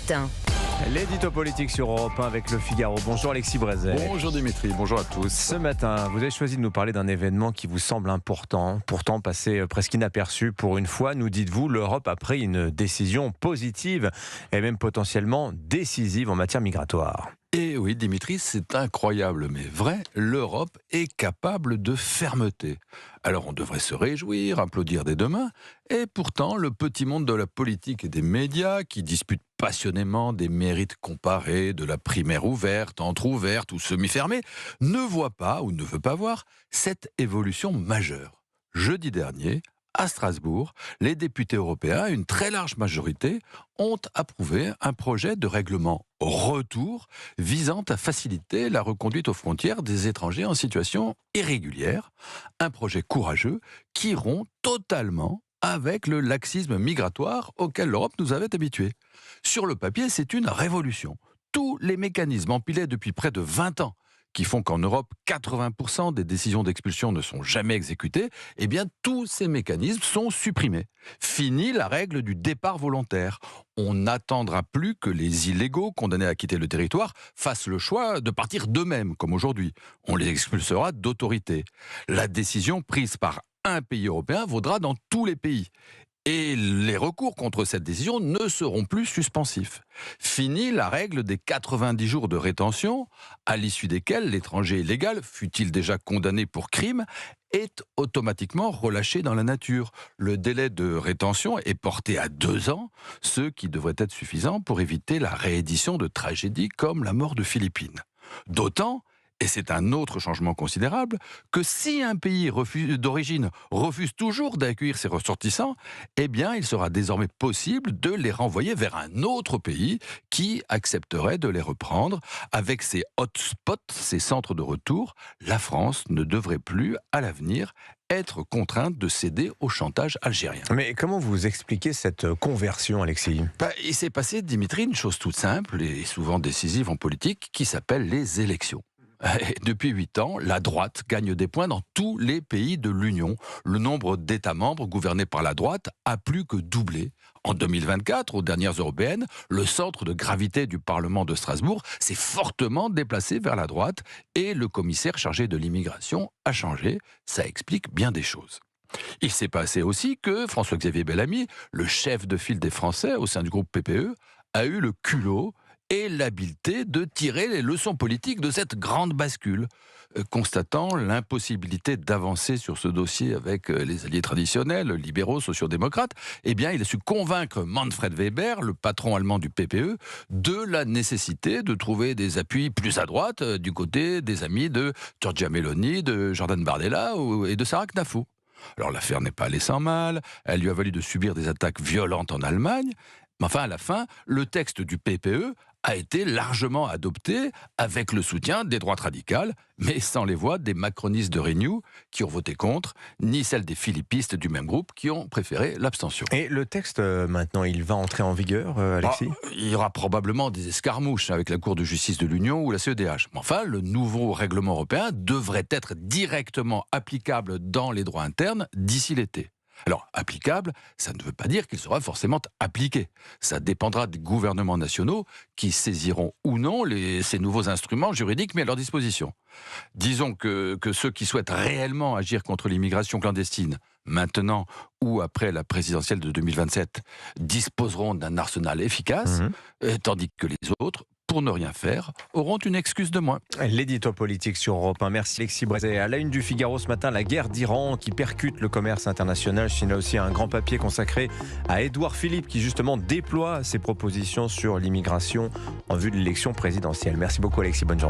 matin. L'édito politique sur Europe 1 avec Le Figaro. Bonjour Alexis Brézet. Bonjour Dimitri, bonjour à tous. Ce matin, vous avez choisi de nous parler d'un événement qui vous semble important, pourtant passé presque inaperçu. Pour une fois, nous dites-vous, l'Europe a pris une décision positive et même potentiellement décisive en matière migratoire. Et oui Dimitri, c'est incroyable mais vrai, l'Europe est capable de fermeté. Alors on devrait se réjouir, applaudir dès demain, et pourtant le petit monde de la politique et des médias qui disputent passionnément des mérites comparés, de la primaire ouverte, entrouverte ou semi-fermée, ne voit pas ou ne veut pas voir cette évolution majeure. Jeudi dernier, à Strasbourg, les députés européens, à une très large majorité, ont approuvé un projet de règlement retour visant à faciliter la reconduite aux frontières des étrangers en situation irrégulière. Un projet courageux qui rompt totalement avec le laxisme migratoire auquel l'Europe nous avait habitués. Sur le papier, c'est une révolution. Tous les mécanismes empilés depuis près de 20 ans qui font qu'en Europe, 80% des décisions d'expulsion ne sont jamais exécutées, eh bien, tous ces mécanismes sont supprimés. Fini la règle du départ volontaire. On n'attendra plus que les illégaux condamnés à quitter le territoire fassent le choix de partir d'eux-mêmes, comme aujourd'hui. On les expulsera d'autorité. La décision prise par un pays européen vaudra dans tous les pays. Et les recours contre cette décision ne seront plus suspensifs. Fini la règle des 90 jours de rétention, à l'issue desquels l'étranger illégal, fût-il déjà condamné pour crime, est automatiquement relâché dans la nature. Le délai de rétention est porté à 2 ans, ce qui devrait être suffisant pour éviter la réédition de tragédies comme la mort de Philippines. D'autant, et c'est un autre changement considérable, que si un pays d'origine refuse toujours d'accueillir ses ressortissants, eh bien, il sera désormais possible de les renvoyer vers un autre pays qui accepterait de les reprendre. Avec ses hotspots, ses centres de retour, la France ne devrait plus, à l'avenir, être contrainte de céder au chantage algérien. Mais comment vous expliquez cette conversion, Alexis ? Il s'est passé, Dimitri, une chose toute simple et souvent décisive en politique qui s'appelle les élections. Et depuis 8 ans, la droite gagne des points dans tous les pays de l'Union. Le nombre d'États membres gouvernés par la droite a plus que doublé. En 2024, aux dernières européennes, le centre de gravité du Parlement de Strasbourg s'est fortement déplacé vers la droite et le commissaire chargé de l'immigration a changé. Ça explique bien des choses. Il s'est passé aussi que François-Xavier Bellamy, le chef de file des Français au sein du groupe PPE, a eu le culot et l'habileté de tirer les leçons politiques de cette grande bascule. Constatant l'impossibilité d'avancer sur ce dossier avec les alliés traditionnels, libéraux, sociodémocrates, eh bien, il a su convaincre Manfred Weber, le patron allemand du PPE, de la nécessité de trouver des appuis plus à droite du côté des amis de Giorgia Meloni, de Jordan Bardella et de Sarah Knafou. Alors l'affaire n'est pas allée sans mal, elle lui a valu de subir des attaques violentes en Allemagne, mais enfin, à la fin, le texte du PPE a été largement adopté avec le soutien des droites radicales, mais sans les voix des macronistes de Renew qui ont voté contre, ni celles des philippistes du même groupe qui ont préféré l'abstention. Et le texte, maintenant, il va entrer en vigueur, Alexis ? Il y aura probablement des escarmouches avec la Cour de justice de l'Union ou la CEDH. Mais enfin, le nouveau règlement européen devrait être directement applicable dans les droits internes d'ici l'été. Alors, applicable, ça ne veut pas dire qu'il sera forcément appliqué. Ça dépendra des gouvernements nationaux qui saisiront ou non ces nouveaux instruments juridiques mis à leur disposition. Disons que ceux qui souhaitent réellement agir contre l'immigration clandestine, maintenant ou après la présidentielle de 2027, disposeront d'un arsenal efficace, tandis que les autres, pour ne rien faire, auront une excuse de moins. L'édito politique sur Europe 1. Merci Alexis Brézet. À la une du Figaro ce matin, la guerre d'Iran qui percute le commerce international. Je signale aussi un grand papier consacré à Édouard Philippe qui justement déploie ses propositions sur l'immigration en vue de l'élection présidentielle. Merci beaucoup Alexis, bonne journée.